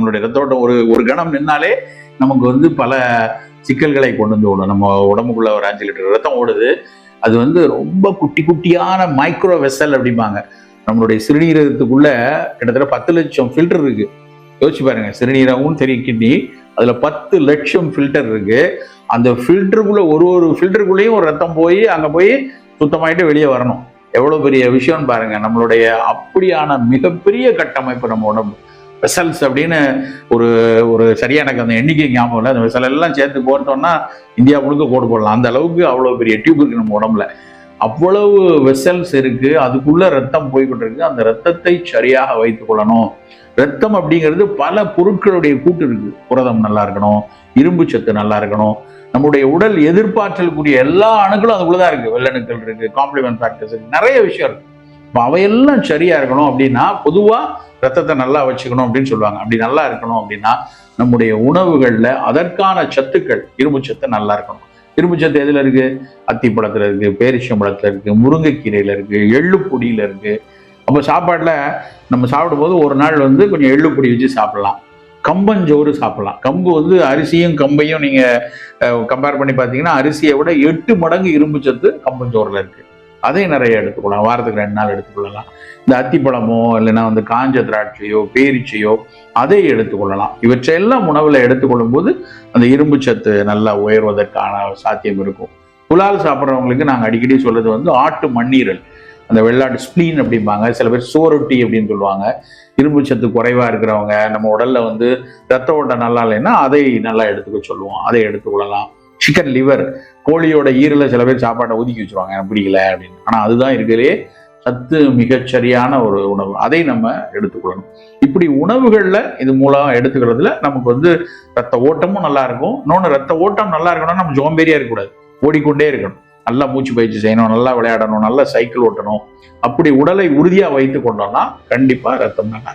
நம்மளுடைய ரத்த ஓட்டம் ஒரு ஒரு கணம் நின்னாலே நமக்கு வந்து பல சிக்கல்களை கொண்டு வந்து விடும். நம்ம உடம்புக்குள்ள ஒரு 5 லிட்டர் ரத்தம் ஓடுது. அது வந்து ரொம்ப குட்டி குட்டியான மைக்ரோ வெசல் அப்படிம்பாங்க. நம்மளுடைய சிறுநீரகத்துக்குள்ள கிட்டத்தட்ட 10 லட்சம் ஃபில்டர் இருக்கு. யோசிச்சு பாருங்க, சிறுநீரகமும் சரி கிட்னி, அதுல 10 லட்சம் ஃபில்டர் இருக்கு. அந்த ஃபில்டருக்குள்ள ஒரு ஃபில்டருக்குள்ளேயும் ஒரு ரத்தம் போய் அங்க போய் சுத்தமாயிட்டு வெளியே வரணும். எவ்வளவு பெரிய விஷயம்னு பாருங்க. நம்மளுடைய அப்படியான மிகப்பெரிய கட்டமைப்பு நம்ம உடம்பு. வெசல்ஸ் அப்படின்னு ஒரு ஒரு சரியா எனக்கு அந்த எண்ணிக்கை ஞாபகம் இல்லை. அந்த வெசல் எல்லாம் சேர்த்து போட்டோம்னா இந்தியா முழுக்க கோடு போடலாம். அந்த அளவுக்கு அவ்வளவு பெரிய டியூப் இருக்கு நம்ம உடம்புல. அவ்வளவு வெசல்ஸ் இருக்கு. அதுக்குள்ள ரத்தம் போய்கிட்டு இருக்கு. அந்த ரத்தத்தை சரியாக வைத்துக் கொள்ளணும். ரத்தம் அப்படிங்கிறது பல பொருட்களுடைய கூட்டு இருக்கு. புரதம் நல்லா இருக்கணும், இரும்பு சத்து நல்லா இருக்கணும், நம்முடைய உடல் எதிர்பார்த்தக்கூடிய எல்லா அணுக்களும் அதுக்குள்ளதான் இருக்கு. வெள்ளணுக்கள் இருக்கு, காம்ப்ளிமெண்ட் ஃபேக்டர்ஸ் இருக்கு, நிறைய விஷயம் இருக்கு. அவையெல்லாம் சரியா இருக்கணும் அப்படின்னா பொதுவா ரத்தத்தை நல்லா வச்சுக்கணும் அப்படின்னு சொல்லுவாங்க. அப்படி நல்லா இருக்கணும் அப்படின்னா நம்முடைய உணவுகள்ல அதற்கான சத்துக்கள், இரும்பு சத்து நல்லா இருக்கணும். இரும்பு சத்து எதுல இருக்கு? அத்திப்பழத்துல இருக்கு, பேரிச்சம்பழத்துல இருக்கு, முருங்கைக்கீரையில இருக்கு, எள்ளு பொடியில இருக்கு. அப்போ சாப்பாட்டுல நம்ம சாப்பிடும் போது ஒரு நாள் வந்து கொஞ்சம் எள்ளு பொடி வச்சு சாப்பிடலாம். கம்பஞ்சோறு சாப்பிடலாம். கம்பு வந்து அரிசியும் கம்பையும் நீங்க கம்பேர் பண்ணி பார்த்தீங்கன்னா அரிசியை விட 8 மடங்கு இரும்பு சத்து கம்பஞ்சோறுல இருக்கு. அதை நிறைய எடுத்துக்கொள்ளலாம். வாரத்துக்கு 2 நாள் எடுத்துக்கொள்ளலாம். இந்த அத்திப்பழமோ இல்லைன்னா வந்து காஞ்ச திராட்சையோ பேரிச்சையோ அதை எடுத்துக்கொள்ளலாம். இவற்றையெல்லாம் உணவுல எடுத்துக்கொள்ளும் போது அந்த இரும்பு சத்து நல்லா உயர்வதற்கான சாத்தியம் இருக்கும். புலால் சாப்பிட்றவங்களுக்கு நாங்கள் அடிக்கடி சொல்றது வந்து ஆட்டு மண்ணீரல், அந்த வெள்ளாட்டு ஸ்பிளீன் அப்படிம்பாங்க. சில பேர் சோரொட்டி அப்படின்னு சொல்லுவாங்க. இரும்பு சத்து குறைவா இருக்கிறவங்க, நம்ம உடல்ல வந்து ரத்த ஓட்டம் நல்லா இல்லைன்னா அதை நல்லா எடுத்துக்க சொல்லுவோம். அதை எடுத்துக்கொள்ளலாம். சிக்கன் லிவர், கோழியோட ஈரல சில பேர் சாப்பாட்டை ஒதுக்கி வச்சிருவாங்க, எனக்கு பிடிக்கல அப்படின்னு. ஆனா அதுதான் இருக்கிறதே சத்து மிகச்சரியான ஒரு உணவு. அதை நம்ம எடுத்துக்கொள்ளணும். இப்படி உணவுகள்ல இது மூலம் எடுத்துக்கிறதுல நமக்கு வந்து ரத்த ஓட்டமும் நல்லா இருக்கும். இன்னொன்று, ரத்த ஓட்டம் நல்லா இருக்கணும்னா நம்ம ஜோம்பேறியா இருக்கக்கூடாது, ஓடிக்கொண்டே இருக்கணும். நல்லா மூச்சு பயிற்சி செய்யணும், நல்லா விளையாடணும், நல்லா சைக்கிள் ஓட்டணும். அப்படி உடலை உறுதியா வைத்து கொண்டோம்னா கண்டிப்பா ரத்தம் நல்லா